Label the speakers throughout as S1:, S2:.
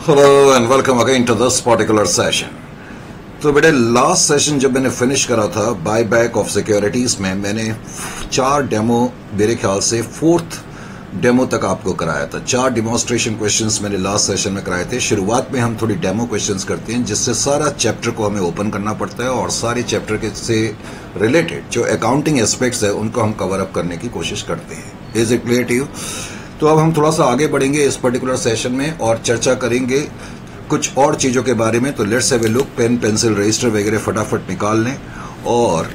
S1: Hello and welcome again to this particular session. तो बेटे last session जब मैंने फिनिश करा था बाय बैक ऑफ सिक्योरिटीज में, मैंने 4 डेमो, मेरे ख्याल से 4th डेमो तक आपको कराया था। 4 डिमॉन्स्ट्रेशन क्वेश्चंस मैंने लास्ट सेशन में कराए थे। शुरुआत में हम थोड़ी डेमो क्वेश्चंस करते हैं जिससे सारा चैप्टर को हमें ओपन करना पड़ता है और सारे चैप्टर के से रिलेटेड जो अकाउंटिंग एस्पेक्ट्स है उनको हम कवर अप करने की कोशिश करते हैं। Is it clear to you? तो अब हम थोड़ा सा आगे बढ़ेंगे इस पर्टिकुलर सेशन में और चर्चा करेंगे कुछ और चीजों के बारे में। तो let's have a look. Pen pencil register वगैरह फटाफट निकाल लें। और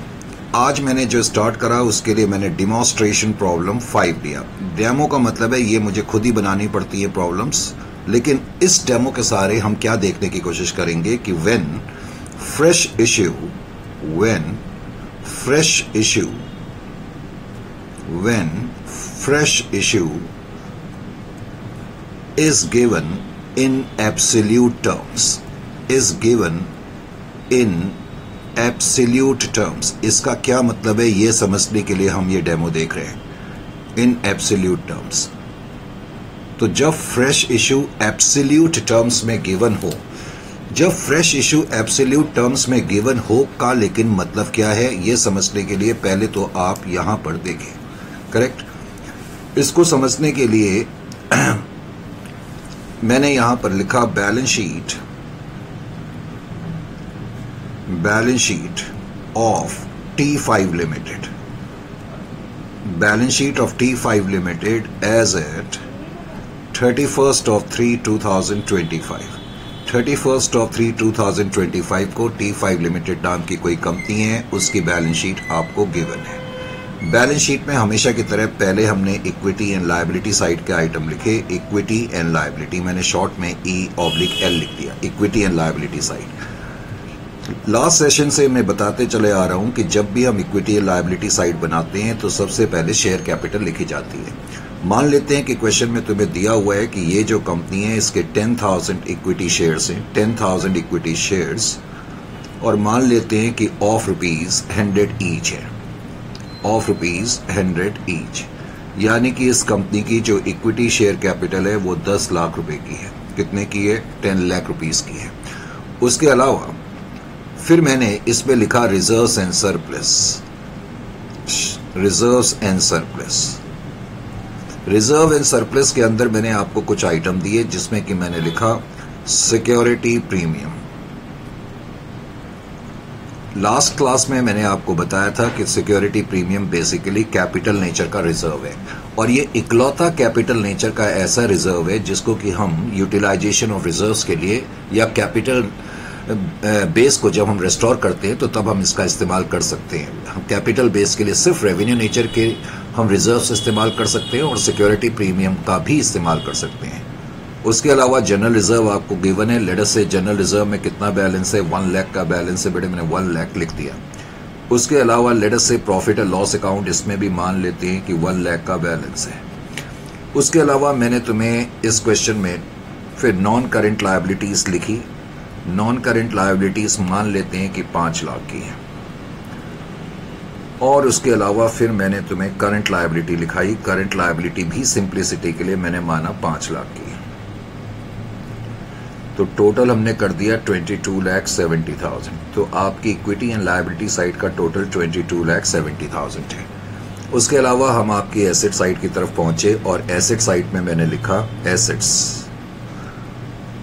S1: आज मैंने जो स्टार्ट करा उसके लिए मैंने डिमॉन्स्ट्रेशन प्रॉब्लम 5 दिया। डेमो का मतलब है ये मुझे खुद ही बनानी पड़ती है प्रॉब्लम्स, लेकिन इस डेमो के सहारे हम क्या देखने की कोशिश करेंगे कि when fresh issue is given in absolute terms, इसका क्या मतलब है ये समझने के लिए हम ये डेमो देख रहे हैं। इन एब्सोल्यूट टर्म्स, तो जब फ्रेश इशू एब्सोल्यूट टर्म्स में गिवन हो, का लेकिन मतलब क्या है ये समझने के लिए पहले तो आप यहां पर देखें। करेक्ट। इसको समझने के लिए मैंने यहां पर लिखा balance sheet of T5 limited, as at 31st of 3/2025 को T5 लिमिटेड नाम की कोई कंपनी है, उसकी बैलेंस शीट आपको गिवन है। बैलेंस शीट में हमेशा की तरह पहले हमने इक्विटी एंड लायबिलिटी साइड के आइटम लिखे। इक्विटी एंड लायबिलिटी मैंने शॉर्ट में E/L लिख दिया, equity and liability side. Last session से मैं बताते चले आ रहा हूं कि जब भी हम इक्विटी एंड लायबिलिटी साइड बनाते हैं तो सबसे पहले शेयर कैपिटल लिखी जाती है। मान लेते हैं कि क्वेश्चन में तुम्हें दिया हुआ है कि ये जो कंपनी है इसके 10,000 इक्विटी शेयर्स हैं, 10,000 इक्विटी शेयर्स, और मान लेते हैं कि ऑफ ₹100 ईच है, ₹100 ईच, यानी कि इस कंपनी की जो इक्विटी शेयर कैपिटल है वो 10 लाख रुपए की है। कितने की है? 10 लाख रुपीस की है। उसके अलावा फिर मैंने इसमें लिखा reserves and surplus. Reserve and surplus के अंदर मैंने आपको कुछ आइटम दिए जिसमें कि मैंने लिखा सिक्योरिटी प्रीमियम। लास्ट क्लास में मैंने आपको बताया था कि security premium basically capital nature का रिजर्व है, और ये इकलौता कैपिटल नेचर का ऐसा रिजर्व है जिसको कि हम यूटिलाइजेशन ऑफ रिजर्व्स के लिए या कैपिटल बेस को जब हम रेस्टोर करते हैं तो तब हम इसका इस्तेमाल कर सकते हैं। हम कैपिटल बेस के लिए सिर्फ रेवेन्यू नेचर के हम रिजर्व्स इस्तेमाल कर सकते हैं और सिक्योरिटी प्रीमियम का भी इस्तेमाल कर सकते हैं। उसके अलावा जनरल रिजर्व आपको गिवन है। लेट अस से जनरल रिजर्व में कितना बैलेंस है? 1 लाख का बैलेंस है बेटे, मैंने 1 लाख लिख दिया। उसके अलावा लेट अस से प्रॉफिट एंड लॉस अकाउंट, इसमें भी मान लेते हैं कि 1 लाख का बैलेंस है। उसके अलावा मैंने तुम्हें इस क्वेश्चन में फिर नॉन करेंट लायबिलिटीज लिखी। नॉन करेंट लायबिलिटीज मान लेते हैं कि 5 लाख की है, और उसके अलावा फिर मैंने तुम्हें करंट लायबिलिटी लिखाई। करंट लायबिलिटी भी सिंप्लिसिटी के लिए मैंने माना 5 लाख की है। तो टोटल हमने कर दिया 22,70,000। तो आपकी इक्विटी एंड लायबिलिटी साइड का टोटल 22,70,000 है। उसके अलावा हम आपकी एसेट साइड की तरफ पहुंचे और एसेट साइड में मैंने लिखा एसेट्स।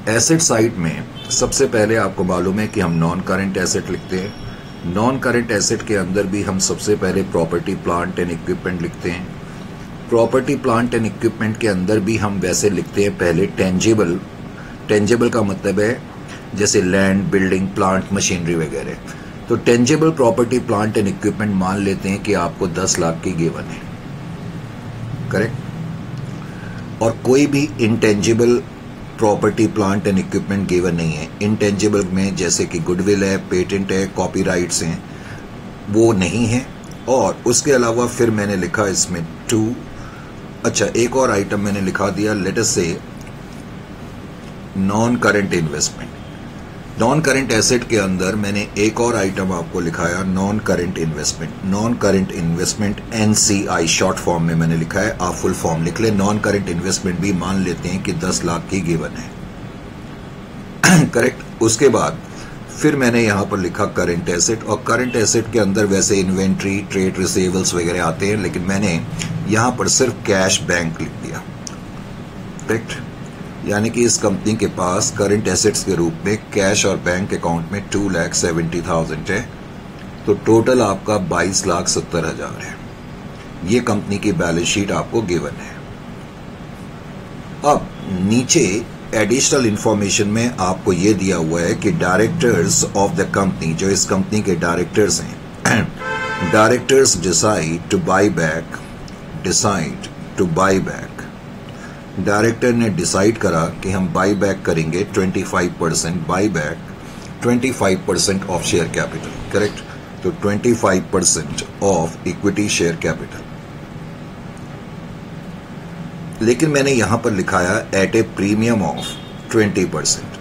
S1: एसेट साइड में सबसे पहले आपको मालूम है कि हम नॉन करंट एसेट लिखते हैं। नॉन करंट एसेट के अंदर भी हम सबसे पहले प्रॉपर्टी प्लांट एंड इक्विपमेंट लिखते हैं। प्रॉपर्टी प्लांट एंड इक्विपमेंट के अंदर भी हम वैसे लिखते हैं पहले टेंजिबल का मतलब है जैसे लैंड, बिल्डिंग, प्लांट, मशीनरी वगैरह। तो tangible property plant and equipment मान लेते हैं कि आपको 10 लाख की गिवन है। करेक्ट। और कोई भी intangible property plant and equipment given नहीं है। इंटेंजिबल में जैसे कि गुडविल है, पेटेंट है, कॉपीराइट्स हैं, वो नहीं है। और उसके अलावा फिर मैंने लिखा इसमें 2। अच्छा, एक और आइटम मैंने लिखा दिया, लेट अस से non current investment. Non current asset के अंदर मैंने एक और आइटम आपको लिखाया, non current investment. Non current investment NCI short form में मैंने लिखा है, आप फुल फॉर्म लिख ले। नॉन करंट इन्वेस्टमेंट भी मान लेते हैं कि 10 लाख की गिवन है। करेक्ट। उसके बाद फिर मैंने यहाँ पर लिखा करंट एसेट, और करंट एसेट के अंदर वैसे इन्वेंट्री, ट्रेड रिसीवेबल्स वगैरह आते हैं, लेकिन मैंने यहाँ पर सिर्फ कैश बैंक लिख दिया। करेक्ट, यानी कि इस कंपनी के पास करंट एसेट्स के रूप में कैश और बैंक अकाउंट में 2,70,000 है, तो टोटल आपका 22,70,000 है। ये कंपनी की बैलेंस शीट आपको गिवन है। अब नीचे एडिशनल इंफॉर्मेशन में आपको ये दिया हुआ है कि डायरेक्टर्स ऑफ द कंपनी, जो इस कंपनी के डायरेक्टर्स हैं, directors decide to buy back, director ने डिसाइड करा कि हम बाय बैक करेंगे 25% buy back, 25% of share capital. Correct, तो 25% ऑफ इक्विटी शेयर कैपिटल। लेकिन मैंने यहां पर लिखाया at a premium of 20%।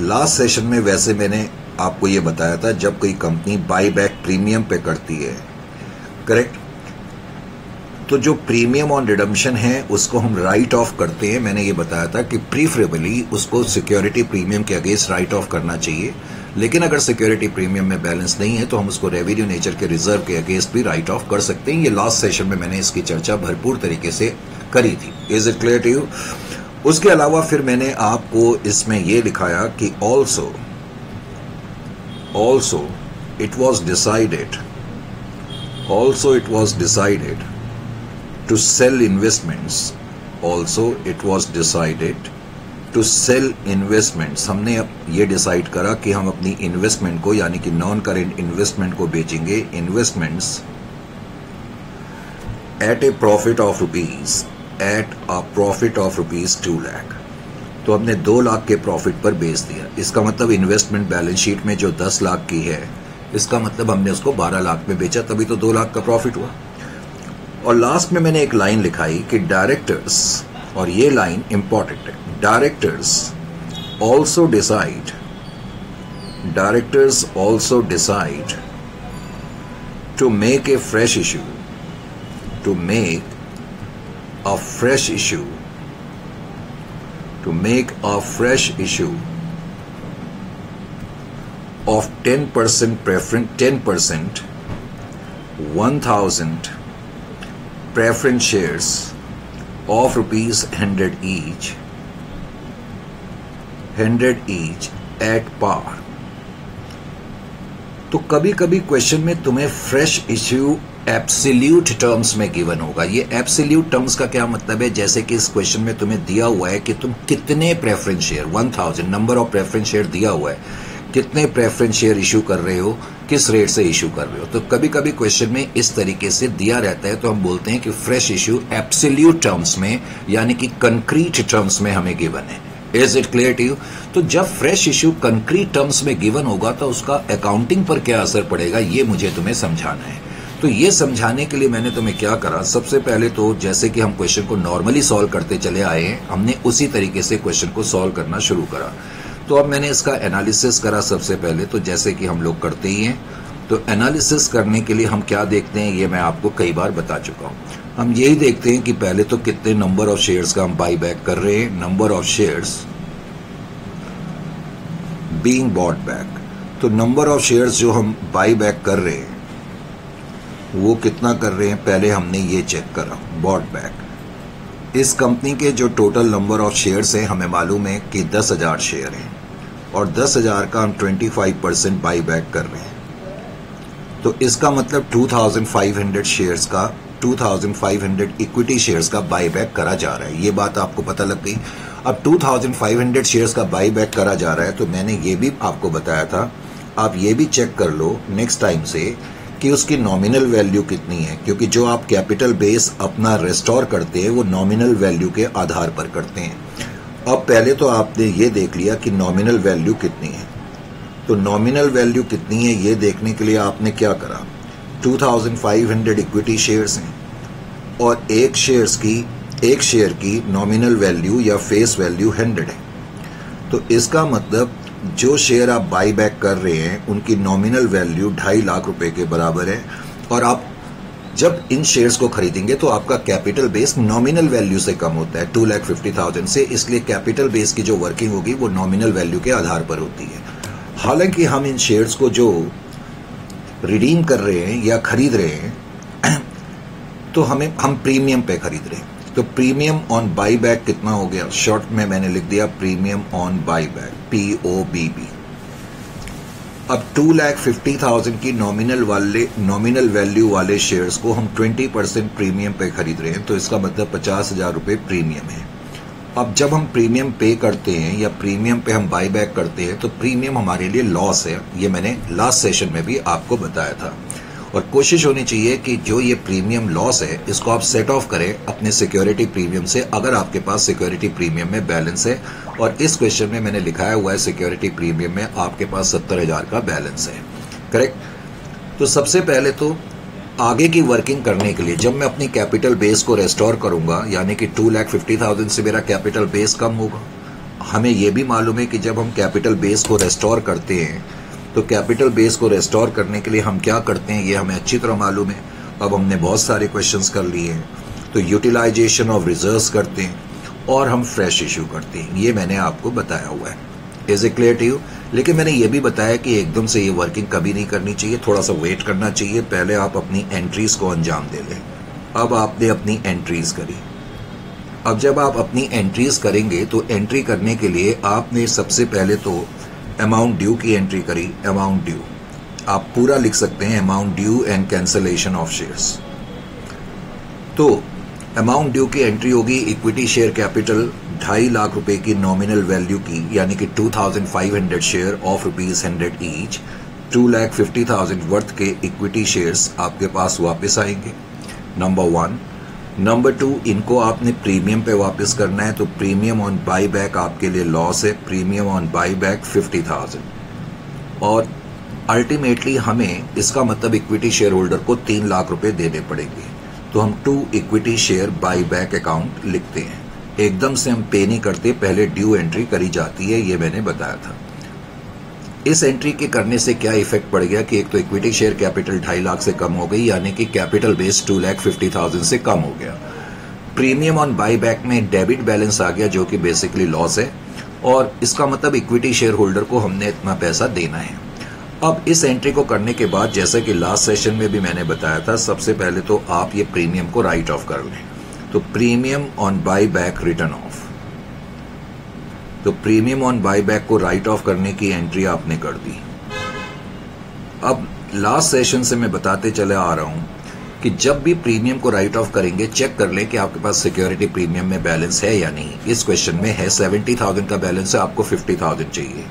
S1: Last session में वैसे मैंने आपको यह बताया था, जब कोई कंपनी बाय बैक प्रीमियम पे करती है, करेक्ट, तो जो प्रीमियम ऑन रिडम्पशन है उसको हम राइट ऑफ करते हैं। मैंने ये बताया था कि प्रीफरेबली उसको सिक्योरिटी प्रीमियम के अगेंस्ट राइट ऑफ करना चाहिए, लेकिन अगर सिक्योरिटी प्रीमियम में बैलेंस नहीं है तो हम उसको रेवेन्यू नेचर के रिजर्व के अगेंस्ट भी राइट ऑफ कर सकते हैं। ये लास्ट सेशन में मैंने इसकी चर्चा भरपूर तरीके से करी थी। Is it clear to you? उसके अलावा फिर मैंने आपको इसमें यह दिखाया कि also it was decided to sell investments, हमने अब ये डिसाइड करा कि हम अपनी इन्वेस्टमेंट को, यानी कि नॉन करेंट इन्वेस्टमेंट को बेचेंगे, investments at a profit of rupees 2 lakh. तो हमने 2 लाख के प्रॉफिट पर बेच दिया। इसका मतलब इन्वेस्टमेंट बैलेंस शीट में जो 10 लाख की है, इसका मतलब हमने उसको 12 लाख में बेचा, तभी तो 2 लाख का प्रॉफिट हुआ। और लास्ट में मैंने एक लाइन लिखाई कि डायरेक्टर्स, और ये लाइन इंपॉर्टेंट है, directors also decide to make a fresh issue of 10% 1,000 preference shares of ₹100 each at par। तो कभी कभी क्वेश्चन में तुम्हें फ्रेश इश्यू एब्सोल्यूट टर्म्स में गिवन होगा। ये एब्सोल्यूट टर्म्स का क्या मतलब है? जैसे कि इस क्वेश्चन में तुम्हें दिया हुआ है कि तुम कितने preference share, 1000 number of preference share दिया हुआ है, कितने प्रेफरेंस शेयर इशू कर रहे हो, किस रेट से इशू कर रहे हो। तो कभी कभी क्वेश्चन में इस तरीके से दिया रहता है, तो हम बोलते हैं कि फ्रेश इशू एब्सोल्यूट टर्म्स में, यानी कि कंक्रीट टर्म्स में हमें गिवन है। Is it clear to you? तो जब फ्रेश इशू कंक्रीट टर्म्स में गिवन होगा तो उसका अकाउंटिंग पर क्या असर पड़ेगा, ये मुझे तुम्हें समझाना है। तो ये समझाने के लिए मैंने तुम्हें क्या करा, सबसे पहले तो जैसे कि हम क्वेश्चन को नॉर्मली सॉल्व करते चले आए हैं, हमने उसी तरीके से क्वेश्चन को सॉल्व करना शुरू करा। तो अब मैंने इसका एनालिसिस करा सबसे पहले, तो जैसे कि हम लोग करते ही हैं। तो एनालिसिस करने के लिए हम क्या देखते हैं, ये मैं आपको कई बार बता चुका हूं। हम यही देखते हैं कि पहले तो कितने नंबर ऑफ शेयर्स का हम बाई बैक कर रहे हैं, number of shares being bought back. तो नंबर ऑफ शेयर्स जो हम बाई बैक कर रहे हैं वो कितना कर रहे हैं, पहले हमने ये चेक करा, बॉट बैक। इस कंपनी के जो टोटल नंबर ऑफ शेयर्स हैं हमें मालूम है कि 10,000 शेयर हैं, और 10,000 का हम 25% बाई बैक कर रहे हैं। तो इसका मतलब 2,500 शेयर्स का, 2,500 इक्विटी शेयर्स का बाई बैक करा जा रहा है। ये बात आपको पता लग गई। अब 2,500 शेयर्स का बाई बैक करा जा रहा है, तो मैंने ये भी आपको बताया था, आप ये भी चेक कर लो नेक्स्ट टाइम से कि उसकी नॉमिनल वैल्यू कितनी है, क्योंकि जो आप कैपिटल बेस अपना रेस्टोर करते हैं वो नॉमिनल वैल्यू के आधार पर करते हैं। अब पहले तो आपने ये देख लिया कि नॉमिनल वैल्यू कितनी है। तो नॉमिनल वैल्यू कितनी है ये देखने के लिए आपने क्या करा, 2,500 इक्विटी शेयर्स हैं और एक शेयर की नॉमिनल वैल्यू या फेस वैल्यू 100 है। तो इसका मतलब जो शेयर आप बाई बैक कर रहे हैं उनकी नॉमिनल वैल्यू 2.5 लाख रुपए के बराबर है। और आप जब इन शेयर्स को खरीदेंगे तो आपका कैपिटल बेस नॉमिनल वैल्यू से कम होता है 2,50,000 से, इसलिए कैपिटल बेस की जो वर्किंग होगी वो नॉमिनल वैल्यू के आधार पर होती है। हालांकि हम इन शेयर्स को जो रिडीम कर रहे हैं या खरीद रहे हैं तो हम प्रीमियम पे खरीद रहे हैं, तो प्रीमियम ऑन बाई बैक कितना हो गया, शॉर्ट में मैंने लिख दिया premium on buy back, POBB। अब 2,50,000 की नॉमिनल वैल्यू वाले शेयर्स को हम 20% प्रीमियम पे खरीद रहे हैं, तो इसका मतलब 50,000 रुपए प्रीमियम है। अब जब हम प्रीमियम पे करते हैं या प्रीमियम पे हम बाई बैक करते हैं तो प्रीमियम हमारे लिए लॉस है, ये मैंने लास्ट सेशन में भी आपको बताया था। और कोशिश होनी चाहिए कि जो ये प्रीमियम लॉस है इसको आप सेट ऑफ करें अपने सिक्योरिटी प्रीमियम से, अगर आपके पास सिक्योरिटी प्रीमियम में बैलेंस है। और इस क्वेश्चन में मैंने लिखाया हुआ है सिक्योरिटी प्रीमियम में आपके पास 70,000 का बैलेंस है, करेक्ट। तो सबसे पहले तो आगे की वर्किंग करने के लिए जब मैं अपनी कैपिटल बेस को रेस्टोर करूंगा, यानी कि 2,50,000 से मेरा कैपिटल बेस कम होगा। हमें यह भी मालूम है कि जब हम कैपिटल बेस को रेस्टोर करते हैं तो कैपिटल बेस को रेस्टोर करने के लिए हम क्या करते हैं ये हमें अच्छी तरह मालूम है। अब हमने बहुत सारे क्वेश्चंस कर लिए हैं, तो यूटिलाइजेशन ऑफ रिजर्व्स करते हैं और हम फ्रेश इशू करते हैं, ये मैंने आपको बताया हुआ है। Is it clear to you? लेकिन मैंने ये भी बताया कि एकदम से ये वर्किंग कभी नहीं करनी चाहिए, थोड़ा सा वेट करना चाहिए, पहले आप अपनी एंट्रीज को अंजाम दे लें। अब आपने अपनी एंट्रीज करी, अब जब आप अपनी एंट्रीज करेंगे तो एंट्री करने के लिए आपने सबसे पहले तो अमाउंट ड्यू की एंट्री करी। अमाउंट ड्यू आप पूरा लिख सकते हैं, amount due and cancellation of shares. तो अमाउंट ड्यू की एंट्री होगी इक्विटी शेयर कैपिटल 2.5 लाख रुपए की नॉमिनल वैल्यू की, यानी कि 2,500 शेयर ऑफ ₹100 ईच। 2,50,000 वर्थ के इक्विटी शेयर्स आपके पास वापस आएंगे, नंबर 1। नंबर 2, इनको आपने प्रीमियम पे वापस करना है, तो प्रीमियम ऑन बाई बैक आपके लिए लॉस है, प्रीमियम ऑन बाई बैक 50,000। और अल्टीमेटली हमें इसका मतलब इक्विटी शेयर होल्डर को 3 लाख रुपए देने पड़ेंगे, तो हम 2 equity share buy back account लिखते हैं। एकदम से हम पे नहीं करते, पहले ड्यू एंट्री करी जाती है, ये मैंने बताया था। इस एंट्री के करने से क्या इफेक्ट पड़ गया कि एक तो इक्विटी शेयर कैपिटल 2.5 लाख से कम हो गई, यानी कि कैपिटल बेस 2,50,000 से कम हो गया। प्रीमियम ऑन बाई बैक में डेबिट बैलेंस आ गया जो कि बेसिकली लॉस है, और इसका मतलब इक्विटी शेयर होल्डर को हमने इतना पैसा देना है। अब इस एंट्री को करने के बाद जैसा कि लास्ट सेशन में भी मैंने बताया था, सबसे पहले तो आप ये प्रीमियम को राइट ऑफ कर लें, तो premium on buy back return of. तो प्रीमियम ऑन बाई बैक को राइट ऑफ करने की एंट्री आपने कर दी। अब लास्ट सेशन से मैं बताते चले आ रहा हूं कि जब भी प्रीमियम को राइट ऑफ करेंगे चेक कर लें कि आपके पास सिक्योरिटी प्रीमियम में बैलेंस है या नहीं। इस क्वेश्चन में है 70,000 का बैलेंस है, आपको 50,000 चाहिए,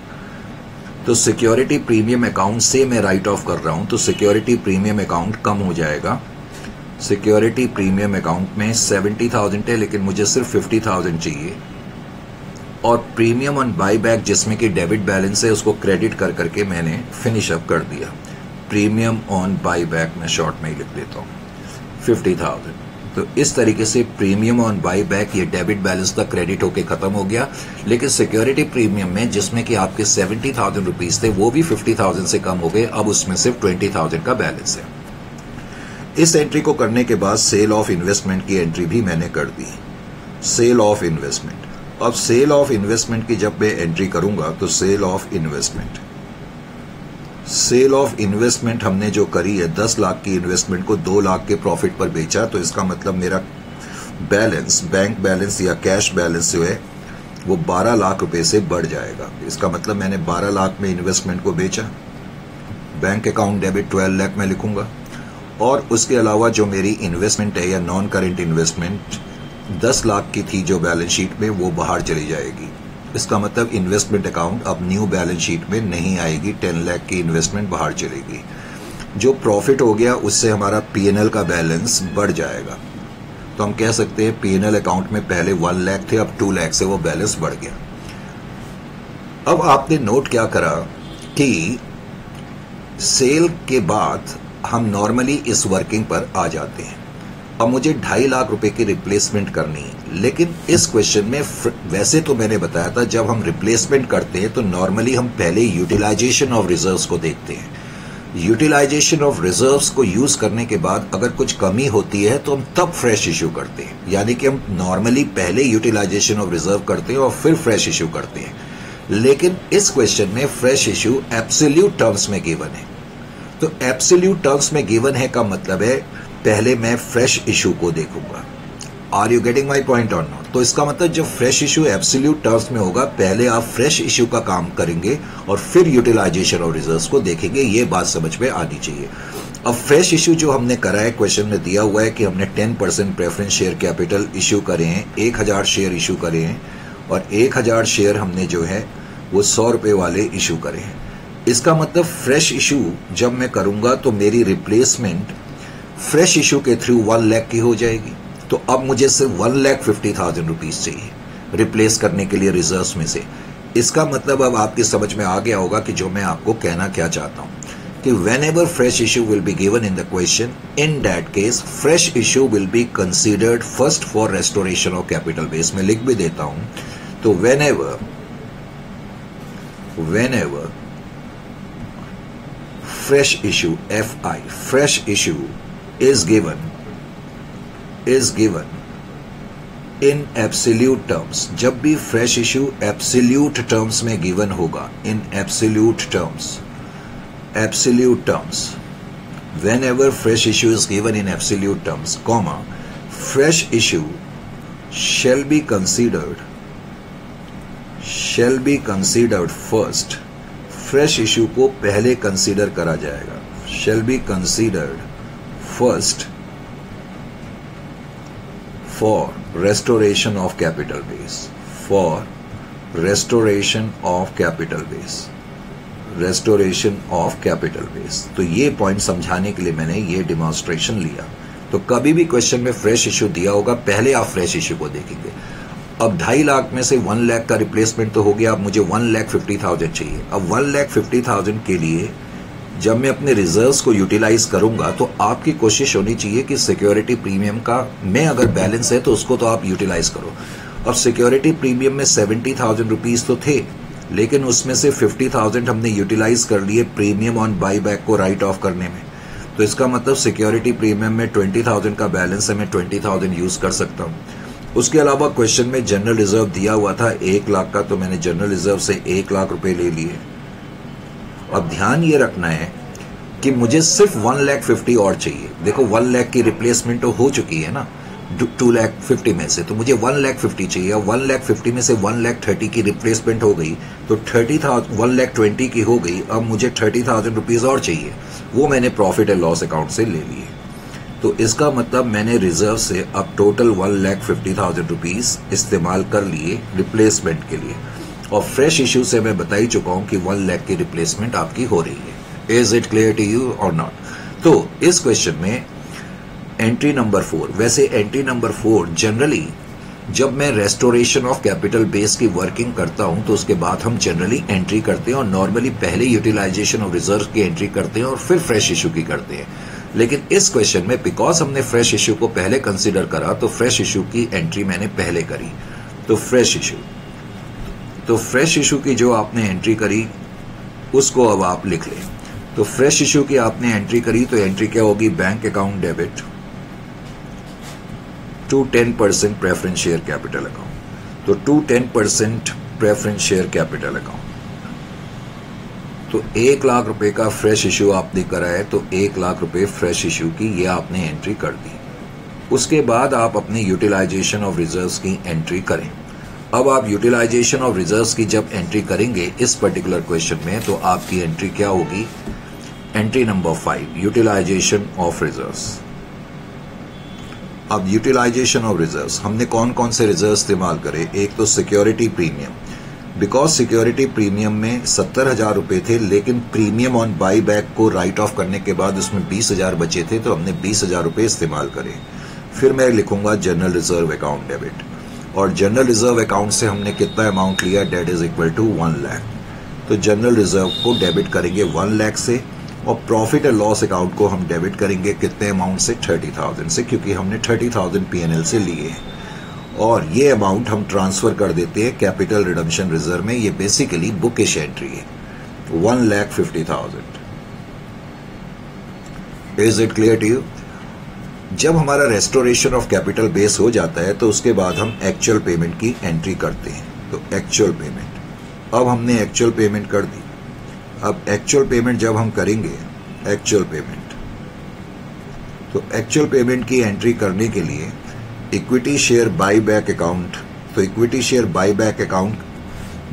S1: तो सिक्योरिटी प्रीमियम अकाउंट से मैं राइट ऑफ कर रहा हूं, तो सिक्योरिटी प्रीमियम अकाउंट कम हो जाएगा। सिक्योरिटी प्रीमियम अकाउंट में 70,000 है लेकिन मुझे सिर्फ 50,000 चाहिए, और प्रीमियम ऑन बाई बैक जिसमें कि डेबिट बैलेंस है उसको क्रेडिट कर करके मैंने फिनिश अप कर दिया। प्रीमियम ऑन बाई बैक में शॉर्ट में ही लिख देता हूं 50,000। तो इस तरीके से प्रीमियम ऑन बाई बैक ये डेबिट बैलेंस तक क्रेडिट होके खत्म हो गया। लेकिन सिक्योरिटी प्रीमियम में जिसमें कि आपके 70,000 रुपीज थे वो भी 50,000 से कम हो गए, अब उसमें सिर्फ 20,000 का बैलेंस है। इस एंट्री को करने के बाद सेल ऑफ इन्वेस्टमेंट की एंट्री भी मैंने कर दी, सेल ऑफ इन्वेस्टमेंट। अब सेल ऑफ इन्वेस्टमेंट की जब मैं एंट्री करूंगा तो sale of investment, sale of investment हमने जो करी है 10 लाख की इन्वेस्टमेंट को 2 लाख के प्रॉफिट पर बेचा, तो इसका मतलब मेरा बैलेंस, बैंक बैलेंस या कैश बैलेंस जो है वो 12 लाख रुपए से बढ़ जाएगा। इसका मतलब मैंने 12 लाख में इन्वेस्टमेंट को बेचा, बैंक अकाउंट डेबिट 12 लाख में लिखूंगा, और उसके अलावा जो मेरी इन्वेस्टमेंट है या नॉन करेंट इन्वेस्टमेंट 10 लाख की थी जो बैलेंस शीट में, वो बाहर चली जाएगी। इसका मतलब इन्वेस्टमेंट अकाउंट अब न्यू बैलेंस शीट में नहीं आएगी, 10 लाख की इन्वेस्टमेंट बाहर चलेगी। जो प्रॉफिट हो गया उससे हमारा पीएनएल का बैलेंस बढ़ जाएगा, तो हम कह सकते हैं पीएनएल अकाउंट में पहले 1 लाख थे, अब 2 लाख से वो बैलेंस बढ़ गया। अब आपने नोट क्या करा कि सेल के बाद हम नॉर्मली इस वर्किंग पर आ जाते हैं। अब मुझे 2.5 लाख रुपए की रिप्लेसमेंट करनी है, लेकिन इस क्वेश्चन में वैसे तो मैंने बताया था जब हम रिप्लेसमेंट करते हैं तो नॉर्मली हम पहले यूटिलाइजेशन ऑफ रिजर्व्स को देखते हैं। यूटिलाइजेशन ऑफ रिजर्व्स को यूज करने के बाद अगर कुछ कमी होती है तो हम तब फ्रेश इश्यू करते हैं, यानी कि हम नॉर्मली पहले यूटिलाइजेशन ऑफ रिजर्व करते हैं और फिर फ्रेश इश्यू करते हैं। लेकिन इस क्वेश्चन में फ्रेश इश्यू एब्सोल्यूट टर्म्स में गिवन है। तो एब्सोल्यूट टर्म्स में गिवन है का मतलब है पहले मैं फ्रेश इश्यू को देखूंगा। Are you getting my point और नॉट? तो इसका मतलब जब फ्रेश इश्यू एब्सोल्यूट टर्म्स में होगा, पहले आप फ्रेश इश्यू का काम करेंगे और फिर यूटिलाइजेशन ऑफ रिजर्व्स को देखेंगे। ये बात समझ में आनी चाहिए। अब फ्रेश इश्यू जो हमने करा है, क्वेश्चन में दिया हुआ है कि हमने 10% प्रेफरेंस शेयर कैपिटल इश्यू करे हैं, 1000 शेयर इश्यू करे हैं और 1000 शेयर हमने जो है वो 100 रुपए वाले इश्यू करे हैं। इसका मतलब फ्रेश इश्यू जब मैं करूंगा तो मेरी रिप्लेसमेंट फ्रेश इश्यू के थ्रू 1 लाख की हो जाएगी। तो अब मुझे सिर्फ 1,50,000 रुपीज चाहिए रिप्लेस करने के लिए रिजर्व्स में से। इसका मतलब अब आपकी समझ में आ गया होगा कि जो मैं आपको कहना क्या चाहता हूं कि whenever fresh issue will be given in the question, in that case fresh issue will be considered first for restoration of capital base। मैं लिख भी देता हूं। तो whenever fresh issue FI fresh issue is given in absolute terms, जब भी fresh issue absolute terms में given होगा, in absolute terms, whenever fresh issue is given in absolute terms, comma, fresh issue shall be considered first, fresh issue को पहले consider करा जाएगा, shall be considered first for restoration of capital base, for restoration of capital base, restoration of capital base। तो ये point समझाने के लिए मैंने ये डिमॉन्स्ट्रेशन लिया। तो कभी भी क्वेश्चन में फ्रेश इश्यू दिया होगा, पहले आप फ्रेश इश्यू को देखेंगे। अब 2.5 लाख में से 1 लाख का रिप्लेसमेंट तो हो गया, अब मुझे 1,50,000 चाहिए। अब 1,50,000 के लिए जब मैं अपने रिजर्व्स को यूटिलाइज करूंगा तो आपकी कोशिश होनी चाहिए कि सिक्योरिटी प्रीमियम का में अगर बैलेंस है तो उसको तो आप यूटिलाइज करो। और सिक्योरिटी प्रीमियम में 70,000 रुपीज तो थे, लेकिन उसमें से 50,000 हमने यूटिलाइज कर लिए प्रीमियम ऑन बाई बैक को राइट ऑफ करने में। तो इसका मतलब सिक्योरिटी प्रीमियम में 20,000 का बैलेंस है, मैं 20,000 यूज कर सकता हूँ। उसके अलावा क्वेश्चन में जनरल रिजर्व दिया हुआ था 1 लाख का, तो मैंने जनरल रिजर्व से 1 लाख रुपए ले लिए। अब ध्यान ये रखना है कि मुझे सिर्फ 1,50,000 और चाहिए। देखो 1 लाख की रिप्लेसमेंट तो हो चुकी है ना 2,50,000 में से, तो मुझे 1,50,000 चाहिए। 1,50,000 में से 1,30,000 की रिप्लेसमेंट हो गई तो 1,20,000 की हो गई। अब मुझे 30,000 रुपीज और चाहिए, वो मैंने प्रॉफिट एंड लॉस अकाउंट से ले लिए। तो इसका मतलब मैंने रिजर्व से अब टोटल 1,50,000 रुपीज इस्तेमाल कर लिए रिप्लेसमेंट के लिए। और फ्रेश इश्यू से मैं बता ही चुका हूं कि 1 लाख की रिप्लेसमेंट आपकी हो रही है। Is it clear to you और नॉट? तो इस क्वेश्चन में एंट्री नंबर 4, वैसे एंट्री नंबर 4 जनरली जब मैं रेस्टोरेशन ऑफ कैपिटल बेस की वर्किंग करता हूं तो उसके बाद हम जनरली एंट्री करते हैं और नॉर्मली पहले यूटिलाइजेशन ऑफ रिजर्व की एंट्री करते हैं और फिर फ्रेश इश्यू की करते हैं। लेकिन इस क्वेश्चन में बिकॉज हमने फ्रेश इश्यू को पहले कंसीडर करा तो फ्रेश इश्यू की एंट्री मैंने पहले करी। तो फ्रेश इश्यू की जो आपने एंट्री करी उसको अब आप लिख लें। तो फ्रेश इश्यू की आपने एंट्री करी तो एंट्री क्या होगी? Bank account debit to 10% preference share capital account. तो to 10% preference share capital account. तो 1 लाख रुपए का फ्रेश इश्यू आपने करा है तो 1 लाख रुपए फ्रेश इश्यू की ये आपने एंट्री कर दी। उसके बाद आप अपनी यूटिलाइजेशन ऑफ रिजर्व्स की एंट्री करें। अब आप यूटिलाइजेशन ऑफ रिजर्व्स की जब एंट्री करेंगे इस पर्टिकुलर क्वेश्चन में तो आपकी एंट्री क्या होगी? Entry number 5 utilization of reserves. अब यूटिलाइजेशन ऑफ रिजर्व्स हमने कौन कौन से रिजर्व इस्तेमाल करे? एक तो security premium, because security premium में 70,000 रुपए थे, लेकिन प्रीमियम ऑन बाई बैक को राइट ऑफ करने के बाद उसमें 20,000 बचे थे तो हमने 20,000 रुपए इस्तेमाल करे। फिर मैं लिखूंगा जनरल रिजर्व अकाउंट डेबिट, और जनरल रिजर्व अकाउंट से हमने कितना अमाउंट लिया? Debt is equal to 1 lakh. तो जनरल रिजर्व को डेबिट करेंगे 1 लाख से और प्रॉफिट एंड लॉस अकाउंट को हम डेबिट करेंगे कितने अमाउंट से? 30,000 से, क्योंकि हमने 30,000 पीएनएल से लिए हैं और ये अमाउंट हम ट्रांसफर कर देते हैं कैपिटल रिडम्पशन रिजर्व में। ये बेसिकली बुकिश एंट्री है 1,50,000। Is it clear to you? जब हमारा रेस्टोरेशन ऑफ कैपिटल बेस हो जाता है तो उसके बाद हम एक्चुअल पेमेंट की एंट्री करते हैं। तो एक्चुअल पेमेंट, अब हमने एक्चुअल पेमेंट कर दी। अब एक्चुअल पेमेंट जब हम करेंगे, एक्चुअल पेमेंट, तो एक्चुअल पेमेंट की एंट्री करने के लिए equity share buy back account, तो equity share buy back account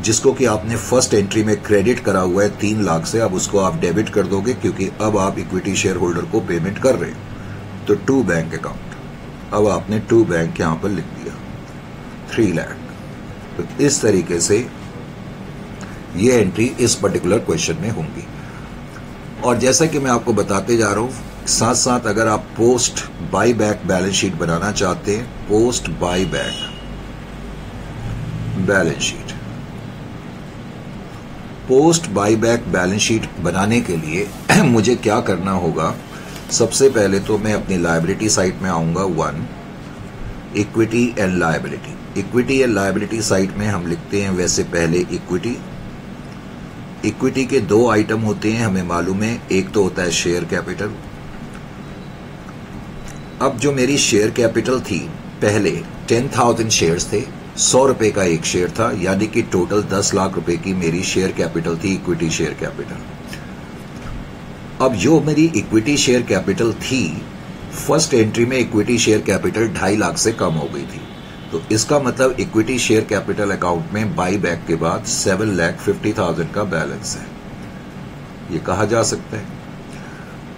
S1: जिसको कि आपने फर्स्ट एंट्री में क्रेडिट करा हुआ है 3 लाख से, अब उसको आप डेबिट कर दोगे क्योंकि अब आप इक्विटी शेयर होल्डर को पेमेंट कर रहे हो। तो टू बैंक अकाउंट, अब आपने टू बैंक यहां पर लिख दिया 3 लाख। तो इस तरीके से ये एंट्री इस पर्टिकुलर क्वेश्चन में होंगी। और जैसा कि मैं आपको बताते जा रहा हूं, साथ साथ अगर आप post buy back balance sheet बनाना चाहते हैं, post buy back balance sheet, post buy back balance sheet बनाने के लिए मुझे क्या करना होगा? सबसे पहले तो मैं अपनी लायबिलिटी साइड में आऊंगा। 1 equity and liability, equity and liability side में हम लिखते हैं वैसे पहले इक्विटी। इक्विटी के 2 आइटम होते हैं, हमें मालूम है। एक तो होता है शेयर कैपिटल। अब जो मेरी शेयर कैपिटल थी, पहले 10,000 शेयर्स थे, 100 रुपए का एक शेयर था, यानी कि टोटल 10 लाख रुपए की मेरी शेयर कैपिटल थी, इक्विटी शेयर कैपिटल। अब जो मेरी इक्विटी शेयर कैपिटल थी, फर्स्ट एंट्री में इक्विटी शेयर कैपिटल 2.5 लाख से कम हो गई थी। तो इसका मतलब इक्विटी शेयर कैपिटल अकाउंट में बाई बैक के बाद 7,50,000 का बैलेंस है, ये कहा जा सकता है।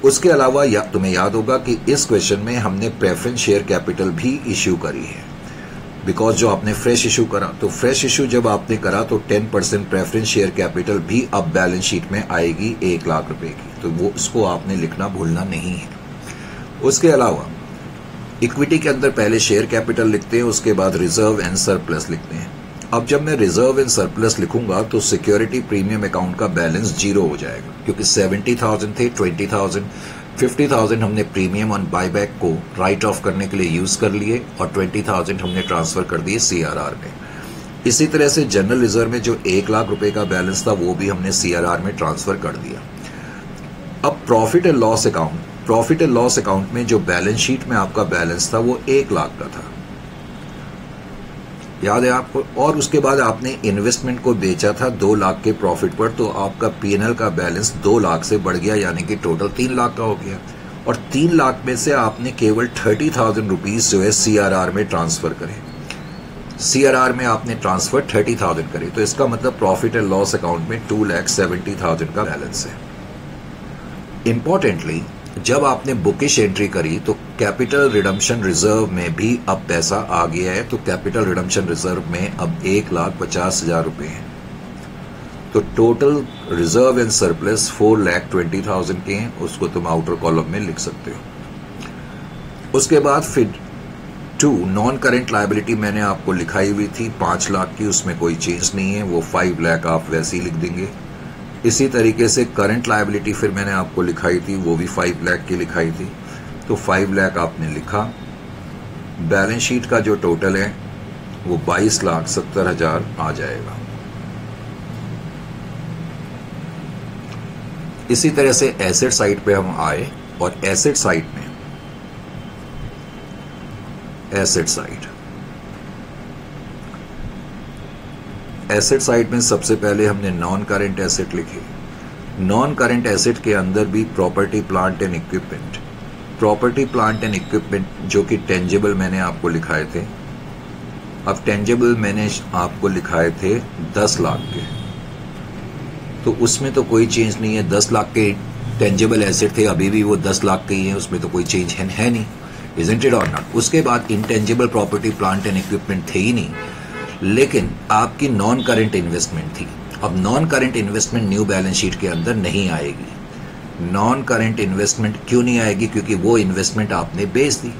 S1: उसके अलावा तुम्हें याद होगा कि इस क्वेश्चन में हमने प्रेफरेंस शेयर कैपिटल भी इश्यू करी है, बिकॉज जो आपने फ्रेश इशू करा, तो फ्रेश इशू जब आपने करा तो 10% प्रेफरेंस शेयर कैपिटल भी अब बैलेंस शीट में आएगी 1 लाख रुपए की, तो वो उसको आपने लिखना भूलना नहीं है। उसके अलावा इक्विटी के अंदर पहले शेयर कैपिटल लिखते हैं, उसके बाद रिजर्व एंड सरप्लस लिखते हैं। अब जब मैं रिजर्व एंड सरप्लस लिखूंगा तो सिक्योरिटी प्रीमियम अकाउंट का बैलेंस 0 हो जाएगा, क्योंकि 70,000 थे, 20,000, 50,000 हमने प्रीमियम ऑन बायबैक को राइट ऑफ करने के लिए यूज कर लिए और 20,000 हमने ट्रांसफर कर दिए सीआरआर में। इसी तरह से जनरल रिजर्व में जो 1 लाख रुपए का बैलेंस था वो भी हमने सीआरआर में ट्रांसफर कर दिया। अब profit and loss account, profit and loss account में जो बैलेंस शीट में आपका बैलेंस था वो 1 लाख का था, याद है आपको। और उसके बाद आपने इन्वेस्टमेंट को बेचा था 2 लाख के प्रॉफिट पर, तो आपका पीएनएल का बैलेंस 2 लाख से बढ़ गया, यानी कि टोटल 3 लाख का हो गया। और 3 लाख में से आपने केवल 30,000 रुपीज जो है सीआरआर में ट्रांसफर करे, सीआरआर में आपने ट्रांसफर 30,000 करे, तो इसका मतलब प्रॉफिट एंड लॉस अकाउंट में 2,70,000 का बैलेंस है। इंपॉर्टेंटली जब आपने बुकिश एंट्री करी तो कैपिटल रिडम्पशन रिजर्व में भी अब पैसा आ गया है, तो कैपिटल रिडम्पशन रिजर्व में अब 1,50,000 रुपए है। तो टोटल रिजर्व एंड सरप्लस 4,20,000 के हैं, उसको तुम आउटर कॉलम में लिख सकते हो। उसके बाद फिर 2 नॉन करेंट लायबिलिटी मैंने आपको लिखाई हुई थी 5 लाख की, उसमें कोई चेंज नहीं है, वो 5 लाख आप वैसे ही लिख देंगे। इसी तरीके से करंट लायबिलिटी फिर मैंने आपको लिखाई थी, वो भी 5 लाख की लिखाई थी, तो 5 लाख आपने लिखा। बैलेंस शीट का जो टोटल है वो 22,70,000 आ जाएगा। इसी तरह से एसेट साइड पे हम आए और एसेट साइड में, एसेट साइड में सबसे पहले हमने नॉन करेंट एसेट लिखे। नॉन करेंट एसेट के अंदर भी property plant and equipment, property plant and equipment जो कि टेंजिबल मैंने आपको लिखाए थे। अब टेंजिबल मैंने आपको लिखाए थे 10 लाख के, तो उसमें तो कोई चेंज नहीं है। 10 लाख के टेंजिबल एसेट थे, अभी भी वो 10 लाख के ही हैं, उसमें तो कोई चेंज है नहीं, इजंट इट और नॉट। उसके बाद intangible property plant and equipment थे ही नहीं, लेकिन आपकी नॉन करेंट इन्वेस्टमेंट थी। अब non current investment new balance sheet के अंदर नहीं आएगी। नॉन करेंट इन्वेस्टमेंट क्यों नहीं आएगी? क्योंकि वो इन्वेस्टमेंट आपने बेच दी।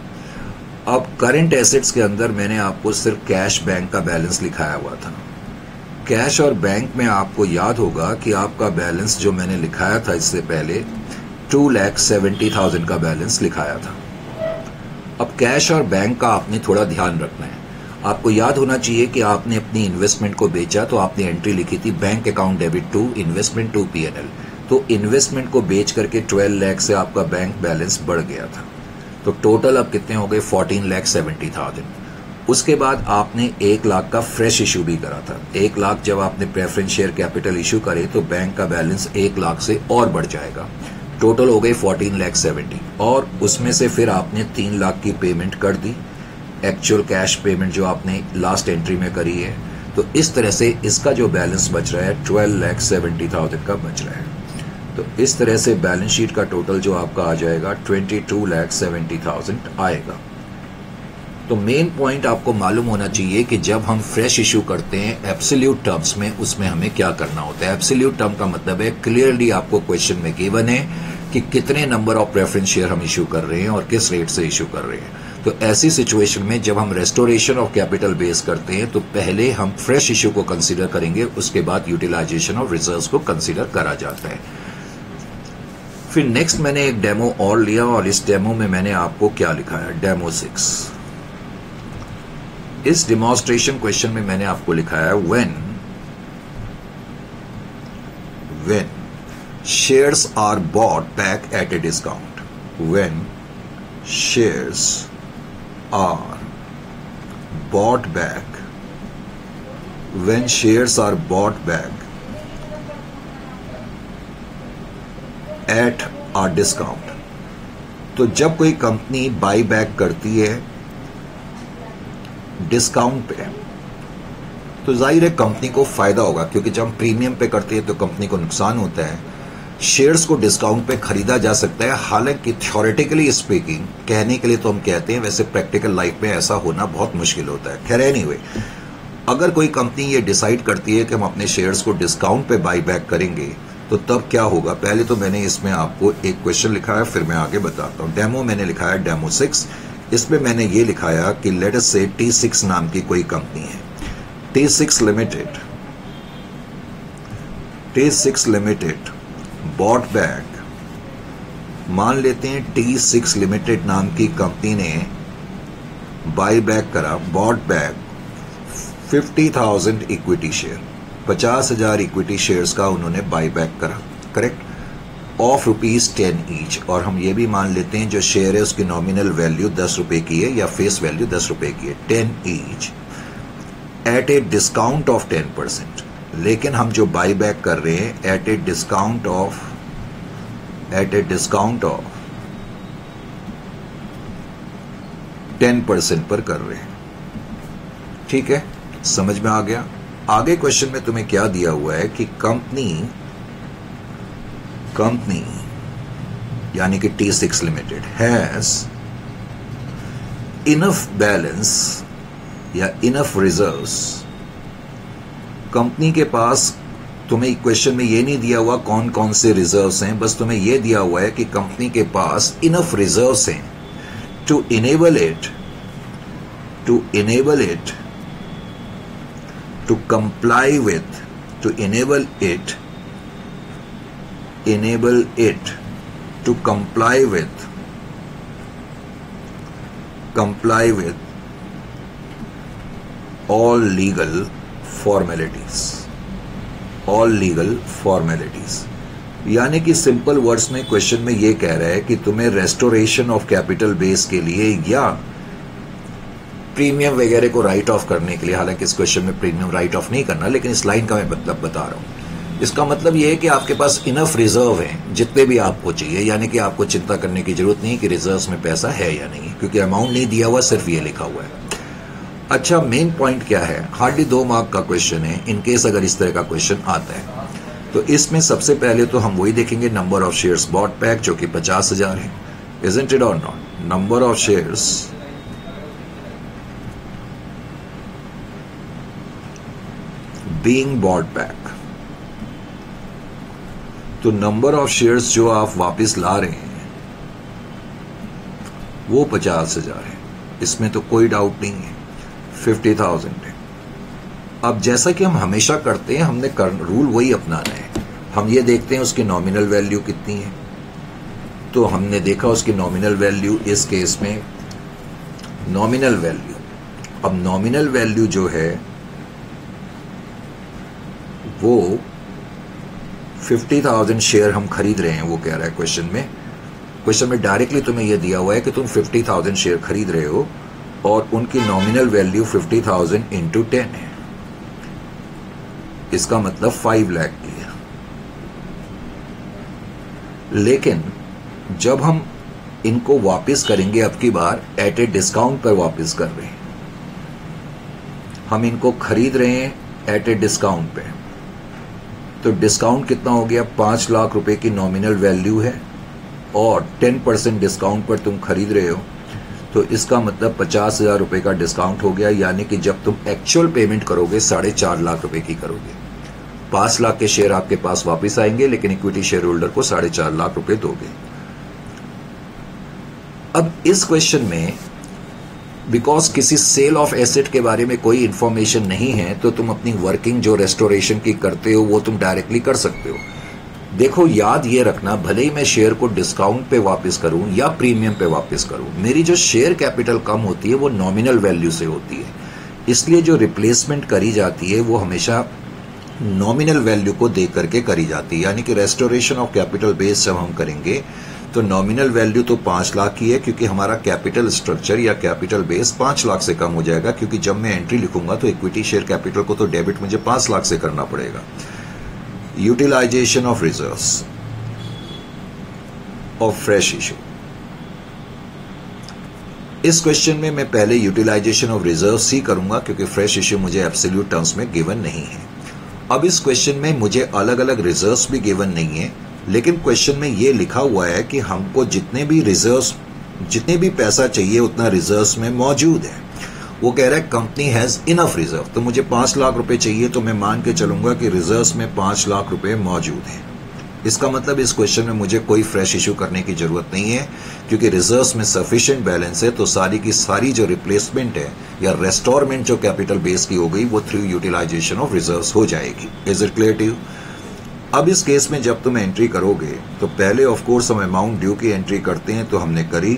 S1: अब करेंट एसेट्स के अंदर मैंने आपको सिर्फ कैश बैंक का बैलेंस लिखाया हुआ था। कैश और बैंक में आपको याद होगा कि आपका बैलेंस जो मैंने लिखाया था इससे पहले 2,70,000 का बैलेंस लिखाया था। अब कैश और बैंक का आपने थोड़ा ध्यान रखना है। आपको याद होना चाहिए कि आपने अपनी इन्वेस्टमेंट को बेचा तो आपने एंट्री लिखी थी bank account debit to investment to PNL. तो इन्वेस्टमेंट को बेच करके 12 लाख से आपका बैंक बैलेंस बढ़ गया था। तो टोटल अब कितने हो गए? 14,70,000। उसके बाद आपने 1 लाख का फ्रेश इशू भी करा था। 1 लाख जब आपने प्रेफरेंस शेयर कैपिटल इशू करे तो बैंक का बैलेंस 1 लाख से और बढ़ जाएगा। टोटल हो गए 14,70,000 और उसमें से फिर आपने 3 लाख की पेमेंट कर दी, एक्चुअल कैश पेमेंट जो आपने लास्ट एंट्री में करी है। तो इस तरह से इसका जो बैलेंस बच रहा है 12,70,000 का बच रहा है। तो इस तरह से बैलेंस शीट का टोटल जो आपका आ जाएगा 22,70,000 आएगा। तो मेन पॉइंट आपको मालूम होना चाहिए कि जब हम फ्रेश इशू करते हैं एब्सोल्यूट टर्म्स में, उसमें हमें क्या करना होता है। एब्सोल्यूट टर्म का मतलब है क्लियरली आपको क्वेश्चन में गिवन है कि कितने नंबर ऑफ प्रेफरेंस शेयर हम इशू कर रहे हैं और किस रेट से इशू कर रहे हैं। तो ऐसी सिचुएशन में जब हम रेस्टोरेशन ऑफ कैपिटल बेस करते हैं तो पहले हम फ्रेश इशू को कंसीडर करेंगे, उसके बाद यूटिलाइजेशन ऑफ रिजर्व्स को कंसीडर करा जाता है। फिर नेक्स्ट मैंने एक डेमो और लिया और इस डेमो में मैंने आपको क्या लिखा है, डेमो 6। इस डेमोन्स्ट्रेशन क्वेश्चन में मैंने आपको लिखा है when shares are bought back at a discount, when shares are bought back, when shares are bought back at a discount। तो जब कोई कंपनी बाई बैक करती है डिस्काउंट पे तो जाहिर है कंपनी को फायदा होगा, क्योंकि जब हम प्रीमियम पे करते हैं तो कंपनी को नुकसान होता है। शेयर्स को डिस्काउंट पे खरीदा जा सकता है, हालांकि थ्योरेटिकली स्पीकिंग, कहने के लिए तो हम कहते हैं, वैसे प्रैक्टिकल लाइफ में ऐसा होना बहुत मुश्किल होता है। खैर एनीवे, अगर कोई कंपनी ये डिसाइड करती है कि हम अपने शेयर्स को डिस्काउंट पे बाई बैक करेंगे तो तब क्या होगा। पहले तो मैंने इसमें आपको एक क्वेश्चन लिखा है, फिर मैं आगे बताता हूँ। डेमो मैंने लिखा है डेमो 6। इसमें मैंने ये लिखाया कि लेट अस से T6 नाम की कोई कंपनी है, T6 लिमिटेड बॉट बैक, मान लेते हैं T6 लिमिटेड नाम की कंपनी ने बाई बैक करा, bought back 50,000 equity share, 50,000 equity shares का उन्होंने बाई बैक करा, करेक्ट, ऑफ ₹10 ईच। और हम ये भी मान लेते हैं जो शेयर है उसकी नॉमिनल वैल्यू 10 रुपए की है या फेस वैल्यू 10 रुपए की है, 10 each eight a discount of 10%। लेकिन हम जो बाई बैक कर रहे हैं एट ए डिस्काउंट ऑफ 10% पर कर रहे हैं। ठीक है, समझ में आ गया। आगे क्वेश्चन में तुम्हें क्या दिया हुआ है कि कंपनी यानी कि T6 limited has enough balance या इनफ रिजर्व्स। कंपनी के पास, तुम्हें क्वेश्चन में ये नहीं दिया हुआ कौन कौन से रिजर्व्स हैं, बस तुम्हें ये दिया हुआ है कि कंपनी के पास इनफ रिजर्व्स हैं to enable it to comply with to enable it to comply with all legal formalities। यानी कि सिंपल वर्ड्स में क्वेश्चन में ये कह रहा है कि तुम्हें रेस्टोरेशन ऑफ कैपिटल बेस के लिए या प्रीमियम वगैरह को राइट ऑफ करने के लिए, हालांकि इस क्वेश्चन में प्रीमियम राइट ऑफ नहीं करना, लेकिन इस लाइन का मैं मतलब बता रहा हूं। इसका मतलब यह है कि आपके पास इनफ रिजर्व है जितने भी आपको चाहिए, यानी कि आपको चिंता करने की जरूरत नहीं कि रिजर्व्स में पैसा है या नहीं, क्योंकि अमाउंट नहीं दिया हुआ, सिर्फ ये लिखा हुआ है। अच्छा, मेन पॉइंट क्या है, हार्डली 2 मार्क का क्वेश्चन है, इनकेस अगर इस तरह का क्वेश्चन आता है तो इसमें सबसे पहले तो हम वही देखेंगे number of shares bought back, जो कि 50,000 है, isn't it or not, number of shares being bought back. तो नंबर ऑफ शेयर्स जो आप वापस ला रहे हैं वो 50,000 है, इसमें तो कोई डाउट नहीं है, 50,000 है। अब जैसा कि हम हमेशा करते हैं, हमने रूल वही अपनाना है। हम ये देखते हैं उसकी नॉमिनल वैल्यू कितनी है, तो हमने देखा उसकी नॉमिनल वैल्यू, इस केस में नॉमिनल वैल्यू, अब नॉमिनल वैल्यू जो है वो 50,000 शेयर हम खरीद रहे हैं, वो कह रहा है क्वेश्चन में डायरेक्टली तुम्हें यह दिया हुआ है कि तुम 50,000 शेयर खरीद रहे हो और उनकी नॉमिनल वैल्यू 50,000 इंटू 10 है, इसका मतलब 5 लाख की है। लेकिन जब हम इनको वापस करेंगे, अब की बार एट ए डिस्काउंट पर वापस कर रहे हैं, हम इनको खरीद रहे हैं एट ए डिस्काउंट पे, तो डिस्काउंट कितना हो गया? 5 लाख रुपए की नॉमिनल वैल्यू है और 10% डिस्काउंट पर तुम खरीद रहे हो, तो इसका मतलब 50,000 रुपए का डिस्काउंट हो गया। यानी कि जब तुम एक्चुअल पेमेंट करोगे 4.5 लाख रुपए की करोगे, 5 लाख के शेयर आपके पास वापस आएंगे, लेकिन इक्विटी शेयर होल्डर को 4.5 लाख रुपए दोगे। अब इस क्वेश्चन में बिकॉज किसी सेल ऑफ एसेट के बारे में कोई इंफॉर्मेशन नहीं है, तो तुम अपनी वर्किंग जो रेस्टोरेशन की करते हो वो तुम डायरेक्टली कर सकते हो। देखो, याद ये रखना, भले ही मैं शेयर को डिस्काउंट पे वापस करूं या प्रीमियम पे वापस करूं, मेरी जो शेयर कैपिटल कम होती है वो नॉमिनल वैल्यू से होती है। इसलिए जो रिप्लेसमेंट करी जाती है वो हमेशा नॉमिनल वैल्यू को देख करके करी जाती है। यानी कि रेस्टोरेशन ऑफ कैपिटल बेस जब हम करेंगे तो नॉमिनल वैल्यू तो 5 लाख की है, क्योंकि हमारा कैपिटल स्ट्रक्चर या कैपिटल बेस 5 लाख से कम हो जाएगा, क्योंकि जब मैं एंट्री लिखूंगा तो इक्विटी शेयर कैपिटल को तो डेबिट मुझे 5 लाख से करना पड़ेगा। Utilization of reserves of fresh issue, इस क्वेश्चन में मैं पहले यूटिलाइजेशन ऑफ रिजर्व्स ही करूंगा, क्योंकि फ्रेश इशू मुझे एब्सोल्यूट टर्म्स में गिवन नहीं है। अब इस क्वेश्चन में मुझे अलग अलग रिजर्व्स भी गिवन नहीं है, लेकिन क्वेश्चन में यह लिखा हुआ है कि हमको जितने भी पैसा चाहिए उतना रिजर्व्स में मौजूद है। वो कह रहा है कंपनी हैज इनफ रिजर्व, तो मुझे 5 लाख रुपए चाहिए, तो मैं मान के चलूंगा कि रिजर्व्स में 5 लाख रुपए मौजूद है। इसका मतलब इस क्वेश्चन में मुझे कोई फ्रेश इशू करने की जरूरत नहीं है, क्योंकि रिजर्व्स में सफिशिएंट बैलेंस है। तो सारी की सारी जो रिप्लेसमेंट है या रेस्टोरमेंट जो कैपिटल बेस की हो गई वो थ्रू यूटिलाइजेशन ऑफ रिजर्व्स हो जाएगी। Is it clear to you? अब इस केस में जब तुम एंट्री करोगे तो पहले ऑफ कोर्स हम अमाउंट ड्यू की एंट्री करते हैं, तो हमने करी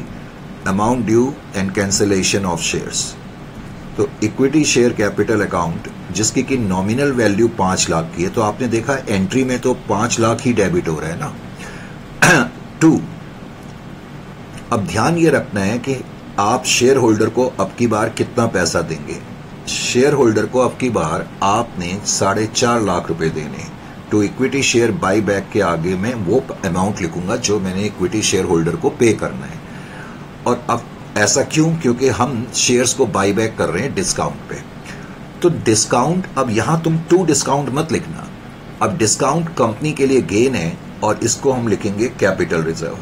S1: amount due and cancellation of shares. तो इक्विटी शेयर कैपिटल अकाउंट जिसकी की नॉमिनल वैल्यू 5 लाख की है, तो आपने देखा एंट्री में तो 5 लाख ही डेबिट हो रहा है ना। 2, अब ध्यान ये रखना है कि आप शेयर होल्डर को अब की बार कितना पैसा देंगे। शेयर होल्डर को अब की बार आपने 4.5 लाख रुपए देने। To equity share buy back के आगे मैं वो अमाउंट लिखूंगा जो मैंने इक्विटी शेयर होल्डर को पे करना है। और अब ऐसा क्यों? क्योंकि हम शेयर्स को बाई बैक कर रहे हैं डिस्काउंट पे। तो डिस्काउंट, अब यहां तुम टू डिस्काउंट मत लिखना। अब डिस्काउंट कंपनी के लिए गेन है और इसको हम लिखेंगे कैपिटल रिजर्व।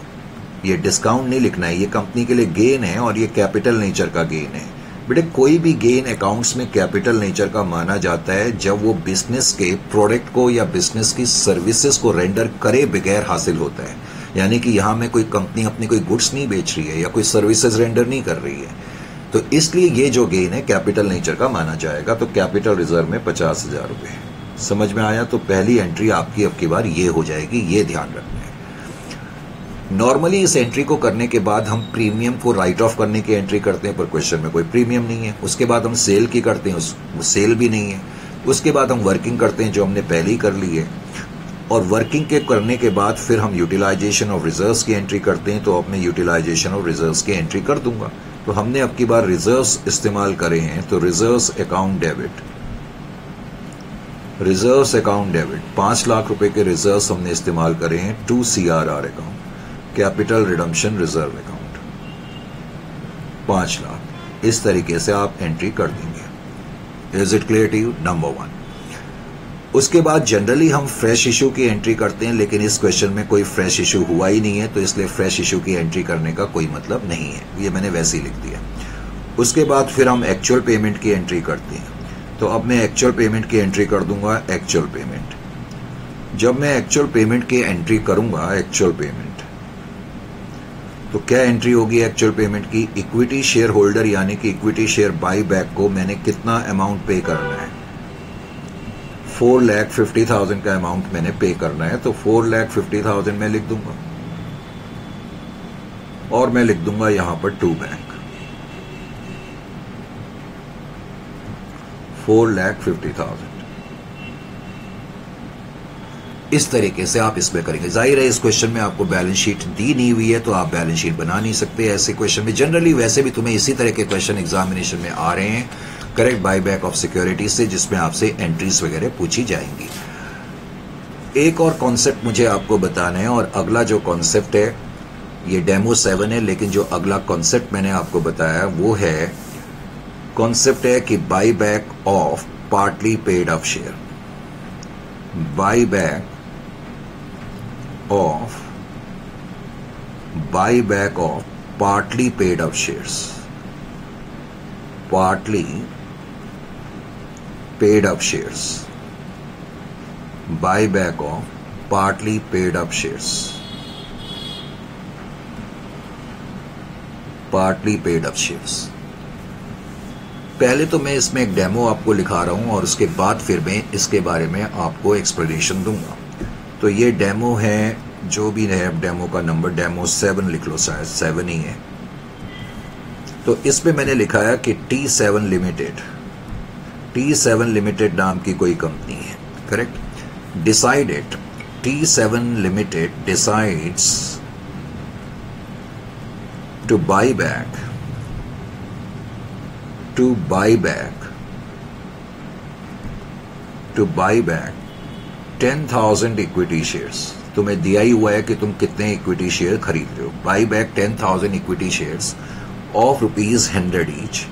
S1: ये डिस्काउंट नहीं लिखना है, ये कंपनी के लिए गेन है और ये कैपिटल नेचर का गेन है। बेटे, कोई भी गेन अकाउंट्स में कैपिटल नेचर का माना जाता है जब वो बिजनेस के प्रोडक्ट को या बिजनेस की सर्विसेज को रेंडर करे बगैर हासिल होता है। यानी कि यहां में कोई कंपनी अपनी कोई गुड्स नहीं बेच रही है या कोई सर्विसेज रेंडर नहीं कर रही है, तो इसलिए ये जो गेन है कैपिटल नेचर का माना जाएगा। तो कैपिटल रिजर्व में 50,000 रुपए। समझ में आया? तो पहली एंट्री आपकी अब की बार ये हो जाएगी, ये ध्यान रखना है। नॉर्मली इस एंट्री को करने के बाद हम प्रीमियम को राइट ऑफ करने की एंट्री करते हैं, पर क्वेश्चन में कोई प्रीमियम नहीं है। उसके बाद हम सेल की करते हैं, सेल भी नहीं है। उसके बाद हम वर्किंग करते हैं जो हमने पहले ही कर ली है, और वर्किंग के करने के बाद फिर हम यूटिलाइजेशन ऑफ रिजर्व्स की एंट्री करते हैं। तो अब मैं यूटिलाइजेशन ऑफ रिजर्व्स की एंट्री कर दूंगा। तो हमने अब की बार रिजर्व्स इस्तेमाल करे हैं, तो reserves account debit, reserves account debit 5 lakh रुपए के रिजर्व्स हमने इस्तेमाल करे हैं to CRR account, capital redemption reserve account 5 lakh. इस तरीके से आप एंट्री कर देंगे। Is it clear to you? Number 1। उसके बाद जनरली हम फ्रेश इशू की एंट्री करते हैं, लेकिन इस क्वेश्चन में कोई फ्रेश इशू हुआ ही नहीं है, तो इसलिए फ्रेश इशू की एंट्री करने का कोई मतलब नहीं है, ये मैंने वैसे ही लिख दिया। उसके बाद फिर हम एक्चुअल पेमेंट की एंट्री करते हैं। तो अब मैं एक्चुअल पेमेंट की एंट्री कर दूंगा, एक्चुअल पेमेंट। जब मैं एक्चुअल पेमेंट की एंट्री करूंगा, एक्चुअल पेमेंट, तो क्या एंट्री होगी एक्चुअल पेमेंट की? इक्विटी शेयर होल्डर यानी कि इक्विटी शेयर बाई बैक को मैंने कितना अमाउंट पे करना है? 4,50,000 का अमाउंट मैंने पे करना है। तो 4,50,000 मैं लिख दूंगा और मैं लिख दूंगा यहां पर टू बैंक 4,50,000। इस तरीके से आप इसमें करेंगे। जाहिर है इस क्वेश्चन में आपको बैलेंस शीट दी नहीं हुई है तो आप बैलेंस शीट बना नहीं सकते ऐसे क्वेश्चन में। जनरली वैसे भी तुम्हें इसी तरह के क्वेश्चन एग्जामिनेशन में आ रहे हैं करेक्ट बायबैक ऑफ सिक्योरिटी से, जिसमें आपसे एंट्रीज वगैरह पूछी जाएंगी। एक और कॉन्सेप्ट मुझे आपको बताना है, और अगला जो कॉन्सेप्ट है ये डेमो 7 है, लेकिन जो अगला कॉन्सेप्ट मैंने आपको बताया वो है कॉन्सेप्ट है कि buyback of partly paid up share. Buyback of partly paid up shares, partly paid up shares, buyback of partly paid up shares, partly paid up shares. पहले तो मैं इसमें एक डेमो आपको लिखा रहा हूं और उसके बाद फिर मैं इसके बारे में आपको एक्सप्लेनेशन दूंगा। तो ये डेमो है, जो भी है डेमो का नंबर डेमो 7 लिख लो, शायद 7 ही है। तो इसमें मैंने लिखा है कि T7 लिमिटेड नाम की कोई कंपनी है, correct. Decided, T7 limited decides to buy back 10,000 equity shares. तुम्हें दिया ही हुआ है कि तुम कितने इक्विटी शेयर खरीद रहे हो। Bye back 10,000 equity shares of ₹100 each,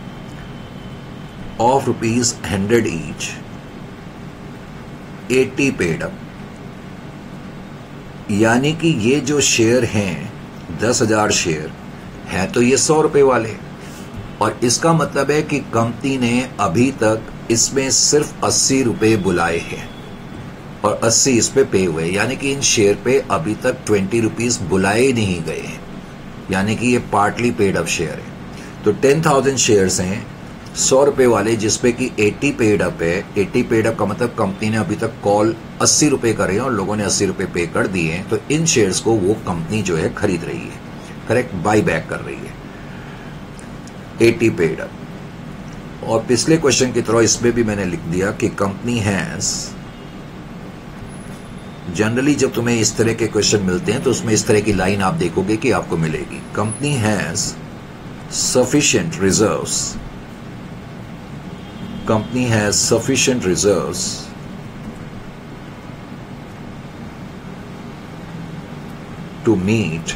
S1: 80 paid up. यानी कि ये जो शेयर हैं 10,000 शेयर हैं तो ये ₹100 वाले, और इसका मतलब है कि कंपनी ने अभी तक इसमें सिर्फ ₹80 बुलाए हैं और 80 इस पे पे हुए, यानी कि इन शेयर पे अभी तक ₹20 बुलाए नहीं गए हैं, यानी कि ये पार्टली पेड अप शेयर है। तो 10,000 शेयर्स हैं ₹100 वाले, जिसपे कि 80 पेड अप है। 80 पेड अप का मतलब कंपनी ने अभी तक कॉल ₹80 करे हैं और लोगों ने ₹80 पे कर दिए हैं। तो इन शेयर्स को वो कंपनी जो है खरीद रही है, करेक्ट, बाय बैक कर रही है 80 पेड अप। और पिछले क्वेश्चन की तरह इसमें भी मैंने लिख दिया कि कंपनी हैज, जनरली जब तुम्हें इस तरह के क्वेश्चन मिलते हैं तो उसमें इस तरह की लाइन आप देखोगे कि आपको मिलेगी, company has sufficient reserves, company has sufficient reserves to meet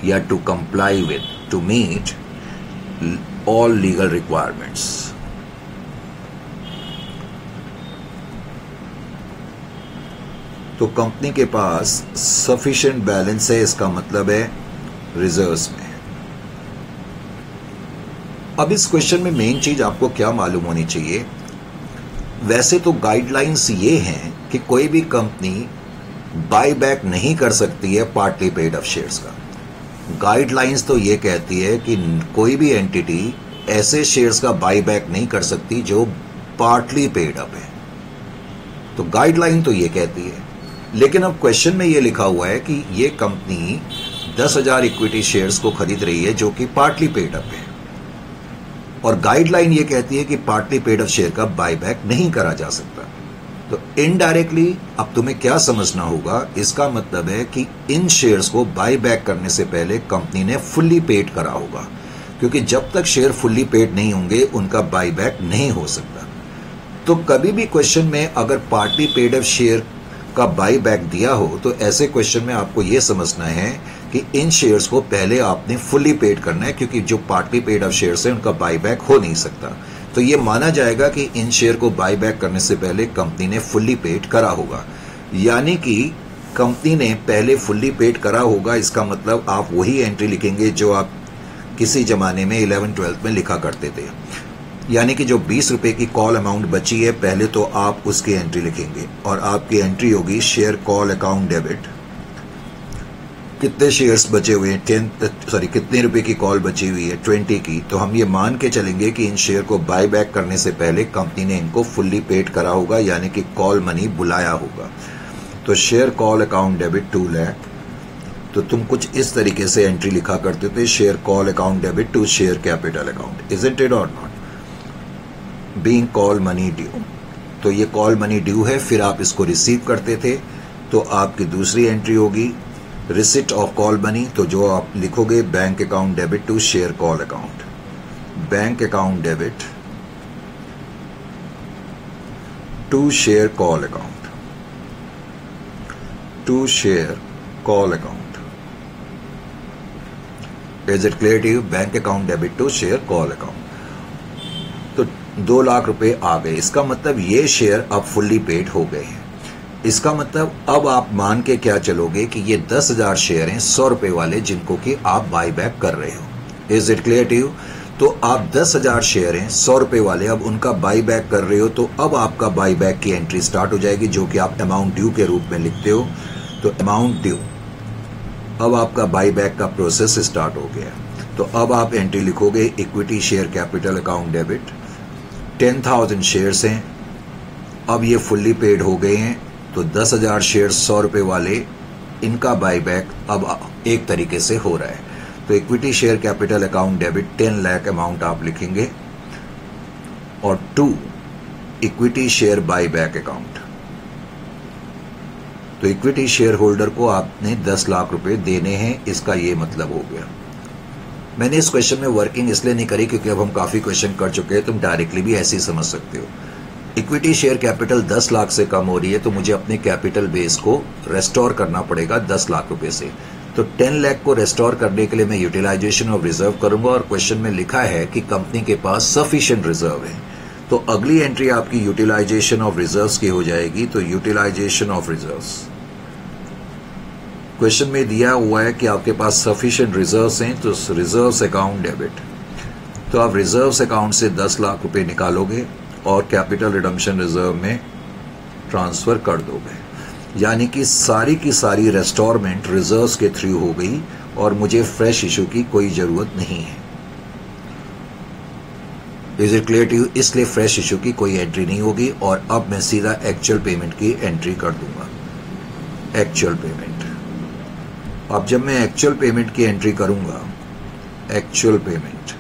S1: या to comply with, to meet all legal requirements. तो कंपनी के पास सफिशिएंट बैलेंस है, इसका मतलब है रिजर्व्स में। अब इस क्वेश्चन में मेन चीज आपको क्या मालूम होनी चाहिए, वैसे तो गाइडलाइंस ये हैं कि कोई भी कंपनी बाय बैक नहीं कर सकती है पार्टली पेड अप शेयर्स का। गाइडलाइंस तो ये कहती है कि कोई भी एंटिटी ऐसे शेयर्स का बाय बैक नहीं कर सकती जो पार्टली पेड अप है। तो गाइडलाइन तो ये कहती है, लेकिन अब क्वेश्चन में ये लिखा हुआ है कि ये कंपनी 10,000 इक्विटी शेयर्स को खरीद रही है जो कि पार्टली पेड अप है, और गाइडलाइन ये कहती है कि पार्टली पेड अप शेयर का बाय बैक नहीं करा जा सकता। तो इनडायरेक्टली अब तुम्हें क्या समझना होगा, इसका मतलब है कि इन शेयर्स को बाय बैक करने से पहले कंपनी ने फुल्ली पेड करा होगा, क्योंकि जब तक शेयर फुल्ली पेड नहीं होंगे उनका बाय बैक नहीं हो सकता। तो कभी भी क्वेश्चन में अगर पार्टली पेड अप शेयर का बाय बैक दिया हो तो ऐसे क्वेश्चन में आपको यह समझना है कि इन शेयर्स को पहले आपने फुल्ली पेड करना है, क्योंकि जो पार्टली पेड अप शेयर्स हैं उनका बाय बैक हो नहीं सकता। तो ये माना जाएगा कि इन शेयर को बाय बैक करने से पहले कंपनी ने फुल्ली पेड करा होगा, यानी कि कंपनी ने पहले फुल्ली पेड करा होगा। इसका मतलब आप वही एंट्री लिखेंगे जो आप किसी जमाने में 11-12 में लिखा करते थे, यानी कि जो ₹20 की कॉल अमाउंट बची है पहले तो आप उसकी एंट्री लिखेंगे, और आपकी एंट्री होगी शेयर कॉल अकाउंट डेबिट। कितने शेयर्स बचे हुए हैं, कितने रुपए की कॉल बची हुई है, 20 की। तो हम ये मान के चलेंगे कि इन शेयर को बाय बैक करने से पहले कंपनी ने इनको फुल्ली पेड करा होगा, यानी कि कॉल मनी बुलाया होगा। तो share call account debit 2 lakh. तो तुम कुछ इस तरीके से एंट्री लिखा करते थे, share call account debit to share capital account, isn't it or not, being call money due. तो ये कॉल मनी ड्यू है, फिर आप इसको रिसीव करते थे, तो आपकी दूसरी एंट्री होगी रिसिट ऑफ कॉल मनी। तो जो आप लिखोगे bank account debit to share call account, bank account debit to share call account, to share call account. Is it clear to you? Bank account debit to share call account. तो 2 लाख रुपए आ गए। इसका मतलब ये शेयर अब fully paid हो गए हैं। इसका मतलब अब आप मान के क्या चलोगे कि ये 10,000 शेयर हैं 100 रुपए वाले, जिनको कि आप बाई बैक कर रहे हो। Is it clear to you? तो आप 10,000 शेयर हैं 100 रुपए वाले, अब उनका बाई बैक कर रहे हो, तो अब आपका बाई बैक की एंट्री स्टार्ट हो जाएगी, जो कि आप अमाउंट ड्यू के रूप में लिखते हो। तो अमाउंट ड्यू, अब आपका बाई बैक का प्रोसेस स्टार्ट हो गया। तो अब आप एंट्री लिखोगे equity share capital account debit, 10,000 shares हैं, अब ये फुल्ली पेड हो गए हैं, तो 10,000 शेयर 100 रुपए वाले, इनका बाई बैक अब एक तरीके से हो रहा है। तो equity share capital account debit 10 lakh amount आप लिखेंगे, और 2 equity share buy back account. तो इक्विटी शेयर होल्डर को आपने 10 लाख रुपए देने हैं, इसका ये मतलब हो गया। मैंने इस क्वेश्चन में वर्किंग इसलिए नहीं करी क्योंकि अब हम काफी क्वेश्चन कर चुके हैं, तुम डायरेक्टली भी ऐसे ही समझ सकते हो। इक्विटी शेयर कैपिटल 10 लाख से कम हो रही है, तो मुझे अपने कैपिटल बेस को रेस्टोर करना पड़ेगा 10 लाख रुपए से। तो 10 लाख को रेस्टोर करने के लिए मैं यूटिलाइजेशन ऑफ रिजर्व करूंगा, और क्वेश्चन में लिखा है कि कंपनी के पास सफिशिएंट रिजर्व है। तो अगली एंट्री आपकी यूटिलाइजेशन ऑफ रिजर्व्स की हो जाएगी। तो यूटिलाइजेशन ऑफ रिजर्व्स, क्वेश्चन में दिया हुआ है कि आपके पास सफिशिएंट रिजर्व्स हैं, तो रिजर्व्स अकाउंट डेबिट। तो आप रिजर्व्स अकाउंट से 10 लाख रुपए निकालोगे और कैपिटल रिडम्पशन रिजर्व में ट्रांसफर कर दोगे, यानी कि सारी की सारी रेस्टोरमेंट रिजर्व्स के थ्रू हो गई और मुझे फ्रेश इशू की कोई जरूरत नहीं है। Is it clear to you? इसलिए फ्रेश इशू की कोई एंट्री नहीं होगी, और अब मैं सीधा एक्चुअल पेमेंट की एंट्री कर दूंगा। एक्चुअल पेमेंट, अब जब मैं एक्चुअल पेमेंट की एंट्री करूंगा, एक्चुअल पेमेंट,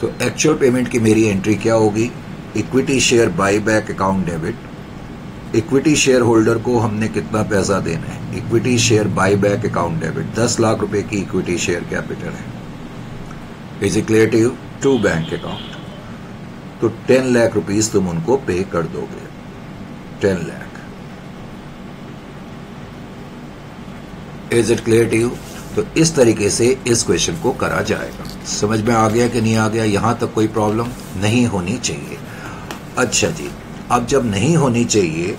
S1: तो एक्चुअल पेमेंट की मेरी एंट्री क्या होगी? Equity share buy back account debit. Equity share holder को हमने कितना पैसा देना है? Equity share buy back account debit 10 lakh रुपए की इक्विटी शेयर कैपिटल है। Is it clear to you? To bank account, तो 10 लाख रुपीस तुम उनको पे कर दोगे, 10 lakh. Is it clear to you? तो इस तरीके से इस क्वेश्चन को करा जाएगा। समझ में आ गया कि नहीं आ गया? यहां तक कोई प्रॉब्लम नहीं होनी चाहिए। अच्छा जी, अब जब नहीं होनी चाहिए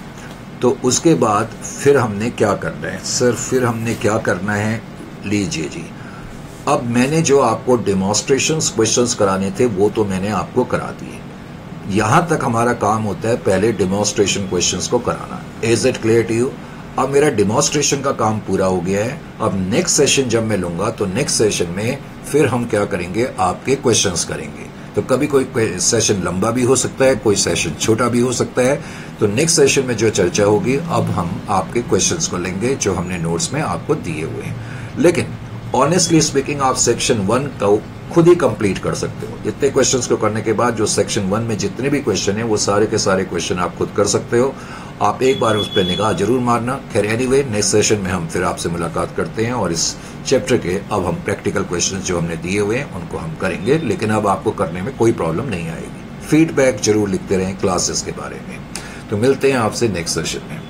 S1: तो उसके बाद फिर हमने क्या करना है? सर फिर हमने क्या करना है? लीजिए जी, अब मैंने जो आपको डेमोन्स्ट्रेशंस क्वेश्चंस कराने थे वो तो मैंने आपको करा दिए। यहां तक हमारा काम होता है पहले डेमोन्स्ट्रेशन क्वेश्चंस को कराना। Is it clear to you? अब मेरा डेमोन्स्ट्रेशन का काम पूरा हो गया है। अब नेक्स्ट सेशन जब मैं लूंगा तो नेक्स्ट सेशन में फिर हम क्या करेंगे? आपके क्वेश्चंस करेंगे। तो कभी कोई सेशन लंबा भी हो सकता है, कोई सेशन छोटा भी हो सकता है। तो नेक्स्ट सेशन में जो चर्चा होगी, अब हम आपके क्वेश्चंस को लेंगे जो हमने नोट्स में आपको दिए हुए हैं। लेकिन ऑनेस्टली स्पीकिंग, आप सेक्शन 1 को खुद ही कंप्लीट कर सकते हो। इतने क्वेश्चंस को करने के बाद जो सेक्शन 1 में जितने भी क्वेश्चन हैं वो सारे के सारे क्वेश्चन आप खुद कर सकते हो। आप एक बार उस पर निगाह जरूर मारना। खैर एनीवे, नेक्स्ट सेशन में हम फिर आपसे मुलाकात करते हैं और इस चैप्टर के अब हम प्रैक्टिकल क्वेश्चंस जो हमने दिए हुए हैं उनको हम करेंगे। लेकिन अब आपको करने में कोई प्रॉब्लम नहीं आएगी। फीडबैक जरूर लिखते रहें क्लासेस के बारे में। तो मिलते हैं आपसे नेक्स्ट सेशन में।